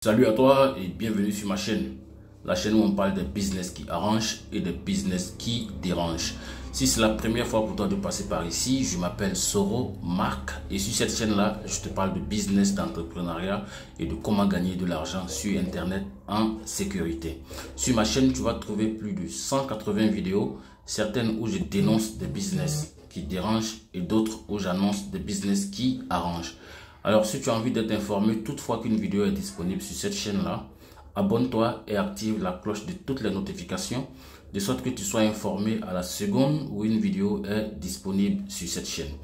Salut à toi et bienvenue sur ma chaîne. La chaîne où on parle des business qui arrangent et des business qui dérangent. Si c'est la première fois pour toi de passer par ici, je m'appelle Soro Marc et sur cette chaîne-là, je te parle de business, d'entrepreneuriat et de comment gagner de l'argent sur Internet en sécurité. Sur ma chaîne, tu vas trouver plus de 180 vidéos, certaines où je dénonce des business qui dérangent et d'autres où j'annonce des business qui arrangent. Alors, si tu as envie d'être informé toute fois qu'une vidéo est disponible sur cette chaîne-là, abonne-toi et active la cloche de toutes les notifications, de sorte que tu sois informé à la seconde où une vidéo est disponible sur cette chaîne.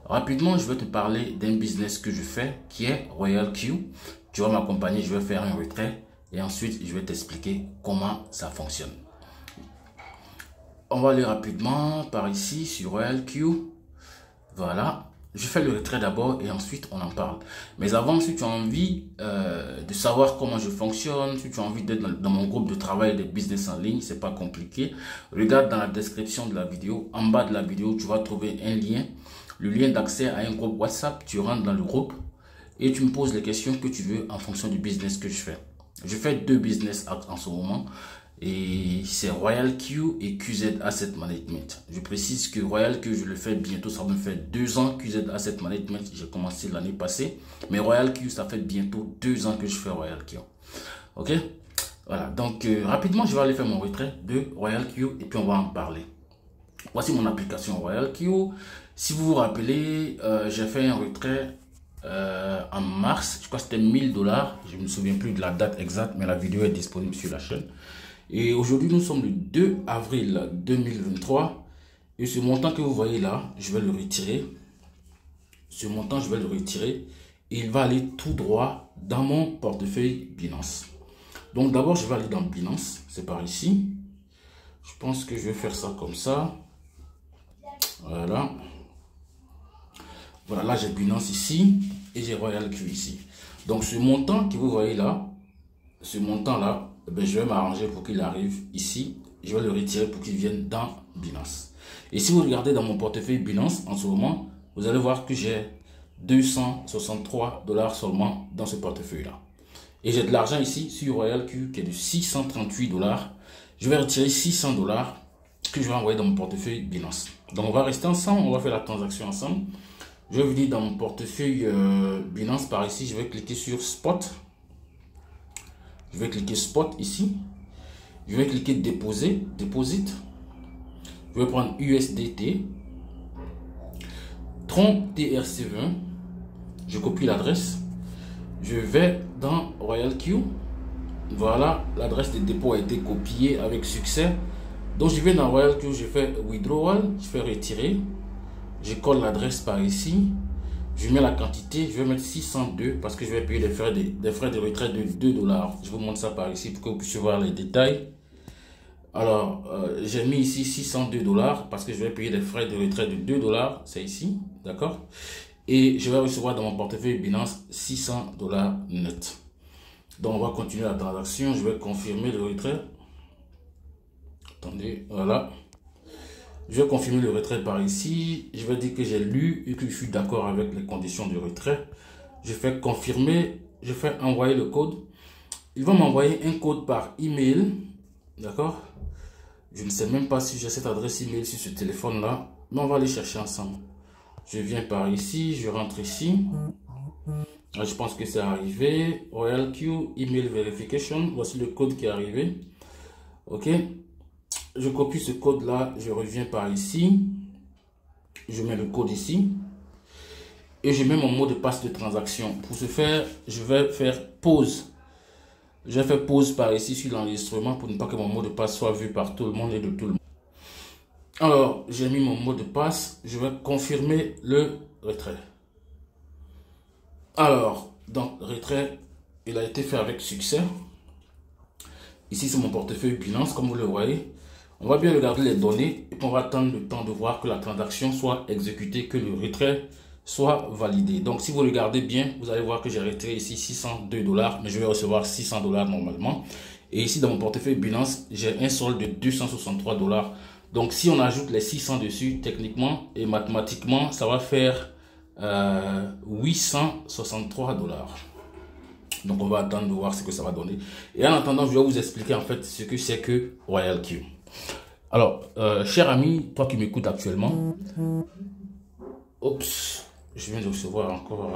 Rapidement, je vais te parler d'un business que je fais qui est RoyalQ. Tu vas m'accompagner, je vais faire un retrait et ensuite je vais t'expliquer comment ça fonctionne. On va aller rapidement par ici sur RoyalQ. Voilà. Je fais le retrait d'abord et ensuite on en parle. Mais avant, si tu as envie de savoir comment je fonctionne, si tu as envie d'être dans mon groupe de travail de business en ligne, c'est pas compliqué. Regarde dans la description de la vidéo. En bas de la vidéo, tu vas trouver un lien. Le lien d'accès à un groupe WhatsApp. Tu rentres dans le groupe et tu me poses les questions que tu veux en fonction du business que je fais. Je fais deux business en ce moment. Et c'est RoyalQ et QZ Asset Management. Je précise que RoyalQ, je le fais bientôt. Ça me fait 2 ans. QZ Asset Management, j'ai commencé l'année passée. Mais RoyalQ, ça fait bientôt 2 ans que je fais RoyalQ. Ok? Voilà. Donc, rapidement, je vais aller faire mon retrait de RoyalQ et puis on va en parler. Voici mon application RoyalQ. Si vous vous rappelez, j'ai fait un retrait en mars. Je crois que c'était 1000 $. Je ne me souviens plus de la date exacte, mais la vidéo est disponible sur la chaîne. Et aujourd'hui, nous sommes le 2 avril 2023. Et ce montant que vous voyez là, je vais le retirer. Ce montant, je vais le retirer. Et il va aller tout droit dans mon portefeuille Binance. Donc d'abord, je vais aller dans Binance. C'est par ici. Je pense que je vais faire ça comme ça. Voilà. Voilà, là j'ai Binance ici. Et j'ai RoyalQ ici. Donc ce montant que vous voyez là, ce montant là, je vais m'arranger pour qu'il arrive ici. Je vais le retirer pour qu'il vienne dans Binance. Et si vous regardez dans mon portefeuille Binance en ce moment, vous allez voir que j'ai 263 $ seulement dans ce portefeuille-là. Et j'ai de l'argent ici sur RoyalQ qui est de 638 $. Je vais retirer 600 $ que je vais envoyer dans mon portefeuille Binance. Donc on va rester ensemble, on va faire la transaction ensemble. Je vais venir dans mon portefeuille Binance par ici, je vais cliquer sur Spot. Je vais cliquer Spot ici. Je vais cliquer Déposer, Deposit. Je vais prendre USDT. Tron TRC20. Je copie l'adresse. Je vais dans RoyalQ. Voilà, l'adresse de dépôt a été copiée avec succès. Donc je vais dans RoyalQ, je fais Withdrawal, je fais retirer. Je colle l'adresse par ici. Je mets la quantité, je vais mettre 602 parce que je vais payer des frais de retrait de 2 $. Je vous montre ça par ici pour que vous puissiez voir les détails. Alors, j'ai mis ici 602 $ parce que je vais payer des frais de retrait de 2 $. C'est ici, d'accord? Et je vais recevoir dans mon portefeuille Binance 600 $ net. Donc, on va continuer la transaction. Je vais confirmer le retrait. Attendez, voilà. Je vais confirmer le retrait par ici. Je vais dire que j'ai lu et que je suis d'accord avec les conditions de retrait. Je fais confirmer. Je fais envoyer le code. Il va m'envoyer un code par email. D'accord? Je ne sais même pas si j'ai cette adresse email sur ce téléphone-là. Mais on va aller chercher ensemble. Je viens par ici. Je rentre ici. Là, je pense que c'est arrivé. RoyalQ email verification. Voici le code qui est arrivé. OK? Je copie ce code là, je reviens par ici, je mets le code ici et je mets mon mot de passe de transaction. Pour ce faire, je vais faire pause. Je vais faire pause par ici sur l'enregistrement pour ne pas que mon mot de passe soit vu par tout le monde et de tout le monde. Alors, j'ai mis mon mot de passe, je vais confirmer le retrait. Alors, donc, le retrait, il a été fait avec succès. Ici, c'est mon portefeuille Binance, comme vous le voyez. On va bien regarder les données et puis on va attendre le temps de voir que la transaction soit exécutée, que le retrait soit validé. Donc, si vous regardez bien, vous allez voir que j'ai retiré ici 602 $, mais je vais recevoir 600 $ normalement. Et ici, dans mon portefeuille Binance, j'ai un solde de 263 $. Donc, si on ajoute les 600 dessus, techniquement et mathématiquement, ça va faire 863 $. Donc on va attendre de voir ce que ça va donner. Et en attendant, je vais vous expliquer en fait ce que c'est que RoyalQ. Alors, cher ami, toi qui m'écoutes actuellement, oups, je viens de recevoir encore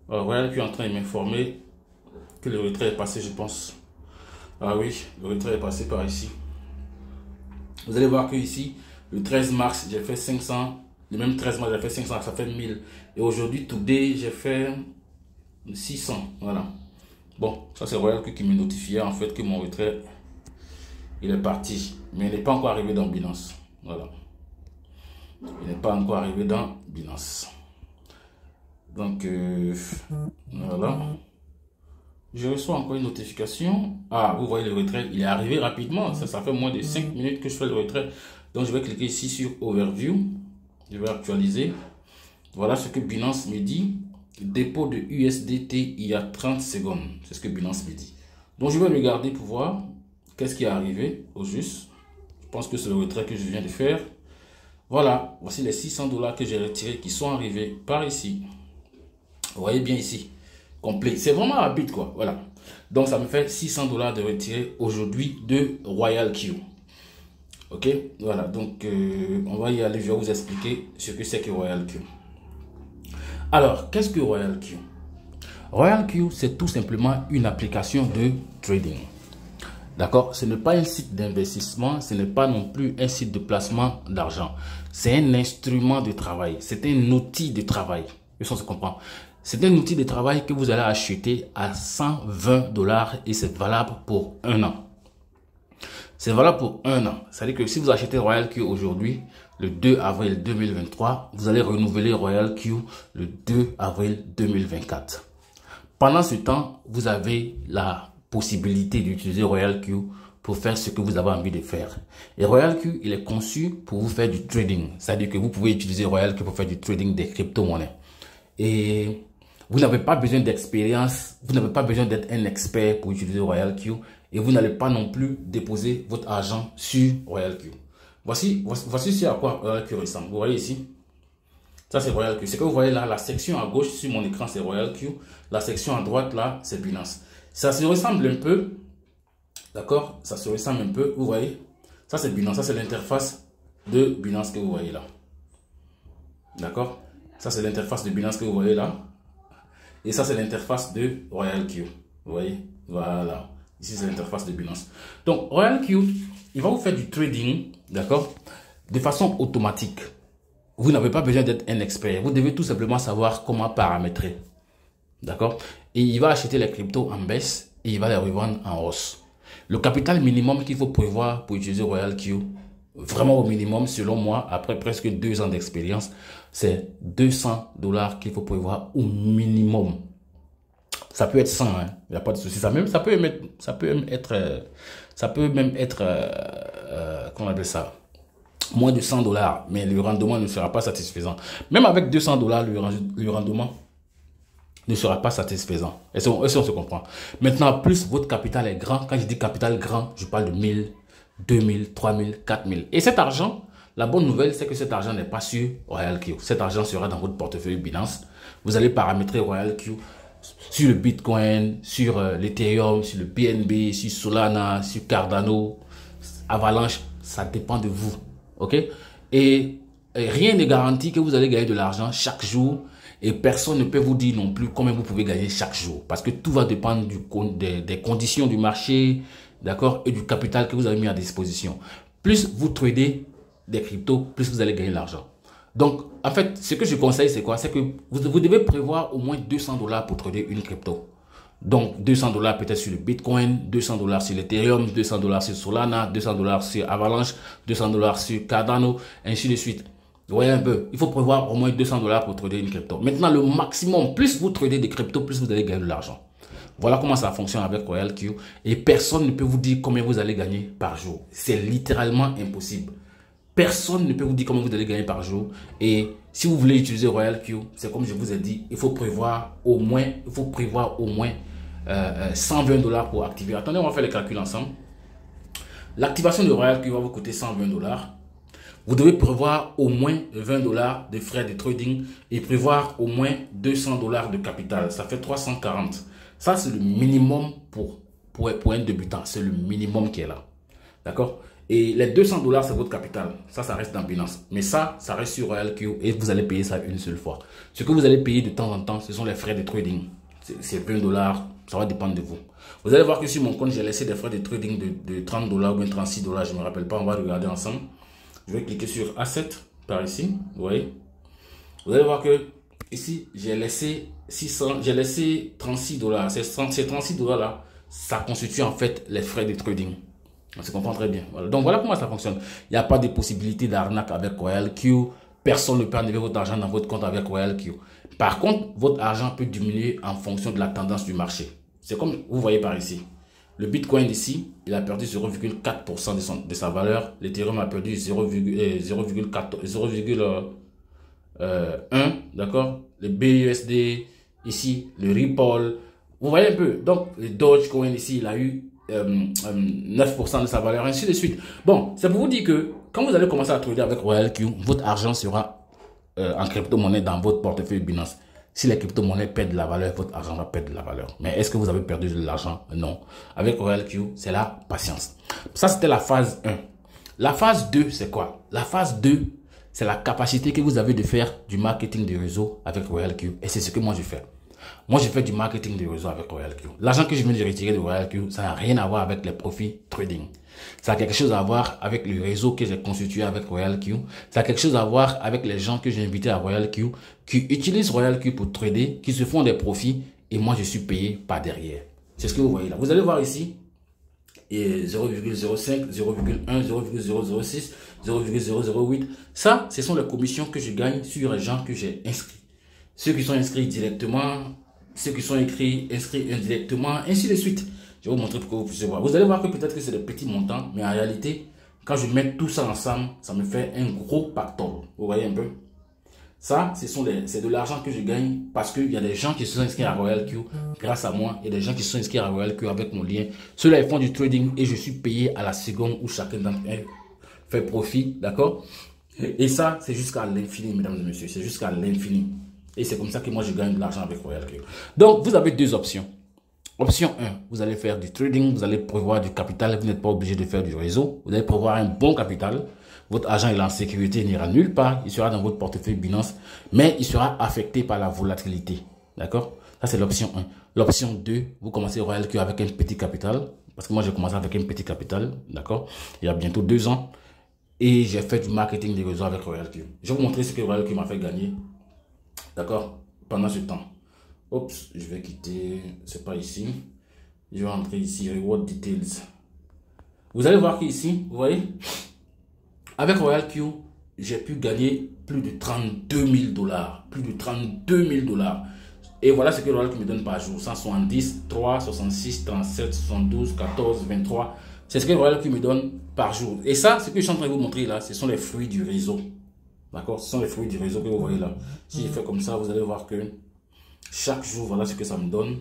RoyalQ est en train de m'informer que le retrait est passé, je pense. Ah oui, le retrait est passé par ici. Vous allez voir que ici, le 13 mars, j'ai fait 500. Le même 13 mars, j'ai fait 500, ça fait 1000. Et aujourd'hui, today, j'ai fait 600. Voilà. Bon, ça c'est RoyalQ qui me notifiait en fait que mon retrait, il est parti. Mais il n'est pas encore arrivé dans Binance. Voilà. Il n'est pas encore arrivé dans Binance. Donc, voilà. Je reçois encore une notification. Ah, vous voyez le retrait, il est arrivé rapidement. Ça fait moins de 5 minutes que je fais le retrait. Donc, je vais cliquer ici sur Overview. Je vais actualiser. Voilà ce que Binance me dit. Dépôt de USDT il y a 30 secondes. C'est ce que Binance me dit. Donc, je vais regarder pour voir qu'est-ce qui est arrivé au juste. Je pense que c'est le retrait que je viens de faire. Voilà, voici les 600 $ que j'ai retirés qui sont arrivés par ici. Vous voyez bien ici, complet. C'est vraiment rapide quoi, voilà. Donc ça me fait 600 $ de retirer aujourd'hui de RoyalQ. Ok, voilà, donc on va y aller, je vais vous expliquer ce que c'est que RoyalQ. Alors, qu'est-ce que RoyalQ? RoyalQ, c'est tout simplement une application de trading. D'accord? Ce n'est pas un site d'investissement, ce n'est pas non plus un site de placement d'argent. C'est un instrument de travail, c'est un outil de travail. Ça se comprend. C'est un outil de travail que vous allez acheter à 120 $ et c'est valable pour 1 an. C'est valable pour 1 an. C'est-à-dire que si vous achetez RoyalQ aujourd'hui, le 2 avril 2023, vous allez renouveler RoyalQ le 2 avril 2024. Pendant ce temps, vous avez la possibilité d'utiliser RoyalQ pour faire ce que vous avez envie de faire. Et RoyalQ, il est conçu pour vous faire du trading. C'est-à-dire que vous pouvez utiliser RoyalQ pour faire du trading des crypto-monnaies. Et vous n'avez pas besoin d'expérience, vous n'avez pas besoin d'être un expert pour utiliser RoyalQ. Et vous n'allez pas non plus déposer votre argent sur RoyalQ. Voici ce à quoi RoyalQ ressemble. Vous voyez ici, ça c'est RoyalQ. Ce que vous voyez là, la section à gauche sur mon écran, c'est RoyalQ. La section à droite là, c'est Binance. Ça se ressemble un peu, d'accord? Ça se ressemble un peu, vous voyez? Ça c'est Binance, ça c'est l'interface de Binance que vous voyez là. D'accord? Ça c'est l'interface de Binance que vous voyez là. Et ça c'est l'interface de RoyalQ. Vous voyez? Voilà. Ici c'est l'interface de Binance. Donc RoyalQ, il va vous faire du trading, d'accord? De façon automatique. Vous n'avez pas besoin d'être un expert. Vous devez tout simplement savoir comment paramétrer. D'accord? Et il va acheter les cryptos en baisse et il va les revendre en hausse. Le capital minimum qu'il faut prévoir pour utiliser RoyalQ, vraiment au minimum, selon moi, après presque 2 ans d'expérience, c'est 200 $ qu'il faut prévoir au minimum. Ça peut être 100, hein. Il n'y a pas de souci. Ça peut même être, comment on appelle ça? Moins de 100 $, mais le rendement ne sera pas satisfaisant. Même avec 200 $, le rendement ne sera pas satisfaisant. Et si on se comprend. Maintenant, plus votre capital est grand, quand je dis capital grand, je parle de 1000, 2000, 3000, 4000. Et cet argent, la bonne nouvelle, c'est que cet argent n'est pas sur RoyalQ. Cet argent sera dans votre portefeuille Binance. Vous allez paramétrer RoyalQ sur le Bitcoin, sur l'Ethereum, sur le BNB, sur Solana, sur Cardano, Avalanche. Ça dépend de vous. OK? Et rien ne garantit que vous allez gagner de l'argent chaque jour. Et personne ne peut vous dire non plus combien vous pouvez gagner chaque jour. Parce que tout va dépendre des conditions du marché, d'accord, et du capital que vous avez mis à disposition. Plus vous tradez des cryptos, plus vous allez gagner de l'argent. Donc, en fait, ce que je conseille, c'est quoi? C'est que vous devez prévoir au moins 200 $ pour trader une crypto. Donc, 200 $ peut-être sur le Bitcoin, 200 $ sur l'Ethereum, 200 $ sur Solana, 200 $ sur Avalanche, 200 $ sur Cardano, ainsi de suite. Vous voyez un peu, il faut prévoir au moins 200 $ pour trader une crypto. Maintenant, le maximum, plus vous tradez des cryptos, plus vous allez gagner de l'argent. Voilà comment ça fonctionne avec RoyalQ. Et personne ne peut vous dire combien vous allez gagner par jour. C'est littéralement impossible. Personne ne peut vous dire combien vous allez gagner par jour. Et si vous voulez utiliser RoyalQ, c'est comme je vous ai dit, il faut prévoir au moins 120 $ pour activer. Attendez, on va faire les calculs ensemble. L'activation de RoyalQ va vous coûter 120 $. Vous devez prévoir au moins 20 $ de frais de trading et prévoir au moins 200 $ de capital. Ça fait 340. Ça, c'est le minimum pour un débutant. C'est le minimum qui est là. D'accord? Et les 200 $, c'est votre capital. Ça reste dans Binance. Mais ça reste sur RoyalQ et vous allez payer ça une seule fois. Ce que vous allez payer de temps en temps, ce sont les frais de trading. C'est 20 $, ça va dépendre de vous. Vous allez voir que sur mon compte, j'ai laissé des frais de trading de 30 $ ou bien 36 $, je ne me rappelle pas, on va regarder ensemble. Je vais cliquer sur Asset, par ici, vous voyez. Vous allez voir que ici, j'ai laissé 36 $. Ces 36 $ là, ça constitue en fait les frais de trading. On se comprend très bien. Voilà. Donc voilà comment ça fonctionne. Il n'y a pas de possibilité d'arnaque avec RoyalQ. Personne ne peut enlever votre argent dans votre compte avec RoyalQ. Par contre, votre argent peut diminuer en fonction de la tendance du marché. C'est comme vous voyez par ici. Le Bitcoin ici, il a perdu 0,4% de sa valeur. L'Ethereum a perdu 0,1, d'accord? Le BUSD, ici, le Ripple. Vous voyez un peu. Donc, le Dogecoin ici, il a eu 9% de sa valeur, ainsi de suite. Bon, c'est pour vous dire que quand vous allez commencer à trader avec RoyalQ, votre argent sera en crypto-monnaie dans votre portefeuille Binance. Si les crypto-monnaies perdent de la valeur, votre argent va perdre de la valeur. Mais est-ce que vous avez perdu de l'argent? Non. Avec RoyalQ, c'est la patience. Ça, c'était la phase 1. La phase 2, c'est quoi? La phase 2, c'est la capacité que vous avez de faire du marketing de réseau avec RoyalQ. Et c'est ce que moi, je fais. Moi, je fais du marketing de réseau avec RoyalQ. L'argent que je viens de retirer de RoyalQ, ça n'a rien à voir avec les profits trading. Ça a quelque chose à voir avec le réseau que j'ai constitué avec RoyalQ. Ça a quelque chose à voir avec les gens que j'ai invités à RoyalQ, qui utilisent RoyalQ pour trader, qui se font des profits, et moi, je suis payé par derrière. C'est ce que vous voyez là. Vous allez voir ici, 0,05, 0,1, 0,006, 0,008. Ça, ce sont les commissions que je gagne sur les gens que j'ai inscrits. Ceux qui sont inscrits directement, ceux qui sont inscrits indirectement, ainsi de suite. Je vais vous montrer pour que vous puissiez voir. Vous allez voir que peut-être que c'est des petits montants, mais en réalité, quand je mets tout ça ensemble, ça me fait un gros pactole. Vous voyez un peu? Ça, c'est de l'argent que je gagne parce qu'il y a des gens qui se sont inscrits à RoyalQ grâce à moi et des gens qui se sont inscrits à RoyalQ avec mon lien. Ceux-là, ils font du trading et je suis payé à la seconde où chacun d'entre eux fait profit. D'accord? Et ça, c'est jusqu'à l'infini, mesdames et messieurs. C'est jusqu'à l'infini. Et c'est comme ça que moi, je gagne de l'argent avec RoyalQ. Donc, vous avez deux options. Option 1, vous allez faire du trading, vous allez prévoir du capital, vous n'êtes pas obligé de faire du réseau. Vous allez prévoir un bon capital. Votre argent est en sécurité, il n'ira nulle part. Il sera dans votre portefeuille Binance, mais il sera affecté par la volatilité. D'accord? Ça, c'est l'option 1. L'option 2, vous commencez RoyalQ avec un petit capital. Parce que moi, j'ai commencé avec un petit capital. D'accord? Il y a bientôt 2 ans. Et j'ai fait du marketing des réseaux avec RoyalQ. Je vais vous montrer ce que RoyalQ m'a fait gagner. D'accord? Pendant ce temps. Oups, je vais quitter, c'est pas ici. Je vais entrer ici, Reward Details. Vous allez voir qu'ici, vous voyez, avec RoyalQ, j'ai pu gagner plus de 32 000 $. Plus de 32 000 $. Et voilà ce que RoyalQ me donne par jour. 170, 3, 66, 37, 72, 14, 23. C'est ce que RoyalQ me donne par jour. Et ça, ce que je suis en train de vous montrer là, ce sont les fruits du réseau. D'accord? Ce sont les fruits du réseau que vous voyez là. Si je fais comme ça, vous allez voir que chaque jour, voilà ce que ça me donne.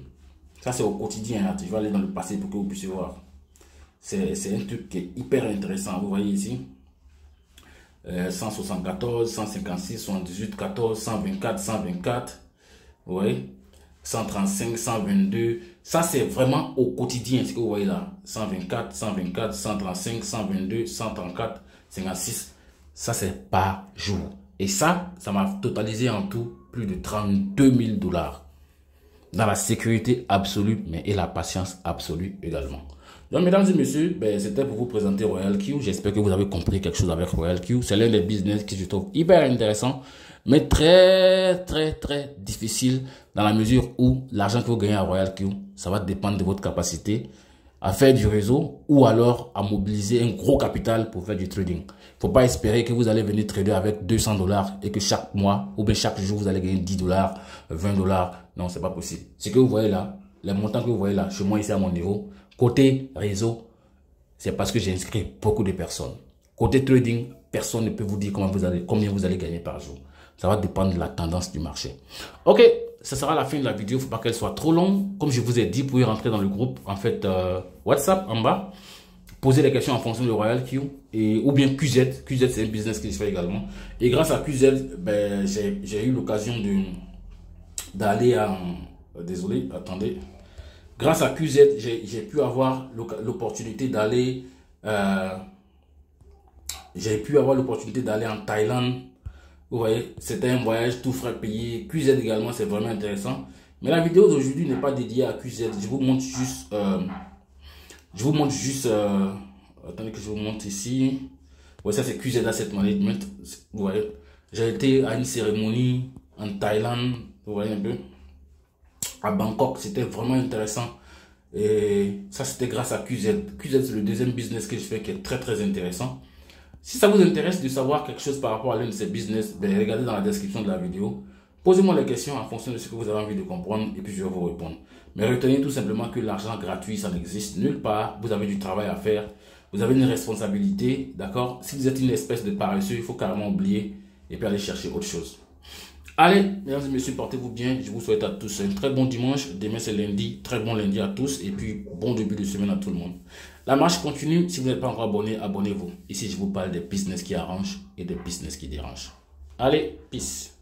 Ça, c'est au quotidien. Hein. Je vais aller dans le passé pour que vous puissiez voir. C'est un truc qui est hyper intéressant. Vous voyez ici. 174, 156, 78, 14, 124, 124. Vous voyez. 135, 122. Ça, c'est vraiment au quotidien. Ce que vous voyez là. 124, 124, 135, 122, 134, 56. Ça, c'est par jour. Et ça m'a totalisé en tout plus de 32 000 $. Dans la sécurité absolue, mais et la patience absolue également. Donc, mesdames et messieurs, ben, c'était pour vous présenter RoyalQ. J'espère que vous avez compris quelque chose avec RoyalQ. C'est l'un des business que je trouve hyper intéressant, mais très difficile dans la mesure où l'argent que vous gagnez à RoyalQ, ça va dépendre de votre capacité à faire du réseau ou alors à mobiliser un gros capital pour faire du trading. Il ne faut pas espérer que vous allez venir trader avec 200 $ et que chaque mois ou bien chaque jour vous allez gagner 10 $, 20 $. Non, c'est pas possible. Ce que vous voyez là, les montants que vous voyez là, chez moi ici à mon niveau, côté réseau, c'est parce que j'ai inscrit beaucoup de personnes. Côté trading, personne ne peut vous dire combien vous allez gagner par jour. Ça va dépendre de la tendance du marché. Ok, ça sera la fin de la vidéo. Il ne faut pas qu'elle soit trop longue. Comme je vous ai dit, vous pouvez rentrer dans le groupe en fait WhatsApp en bas. Poser des questions en fonction de RoyalQ ou bien QZ. QZ, c'est un business que je fais également. Et grâce à QZ, ben, j'ai eu l'occasion d'aller à... désolé, attendez. Grâce à QZ, j'ai pu avoir l'opportunité d'aller en Thaïlande. Vous voyez, c'était un voyage tout frais payé. QZ également, c'est vraiment intéressant. Mais la vidéo d'aujourd'hui n'est pas dédiée à QZ. Je vous montre juste... attendez que je vous montre ici. Ouais, ça c'est QZ Asset Management. Vous voyez, j'ai été à une cérémonie en Thaïlande. Vous voyez un peu. À Bangkok, c'était vraiment intéressant. Et ça, c'était grâce à QZ. QZ, c'est le deuxième business que je fais qui est très très intéressant. Si ça vous intéresse de savoir quelque chose par rapport à l'un de ces business, ben, regardez dans la description de la vidéo. Posez-moi les questions en fonction de ce que vous avez envie de comprendre et puis je vais vous répondre. Mais retenez tout simplement que l'argent gratuit, ça n'existe nulle part. Vous avez du travail à faire. Vous avez une responsabilité, d'accord? Si vous êtes une espèce de paresseux, il faut carrément oublier et puis aller chercher autre chose. Allez, mesdames et messieurs, portez-vous bien. Je vous souhaite à tous un très bon dimanche. Demain, c'est lundi. Très bon lundi à tous. Et puis, bon début de semaine à tout le monde. La marche continue. Si vous n'êtes pas encore abonné, abonnez-vous. Ici, je vous parle des business qui arrangent et des business qui dérangent. Allez, peace.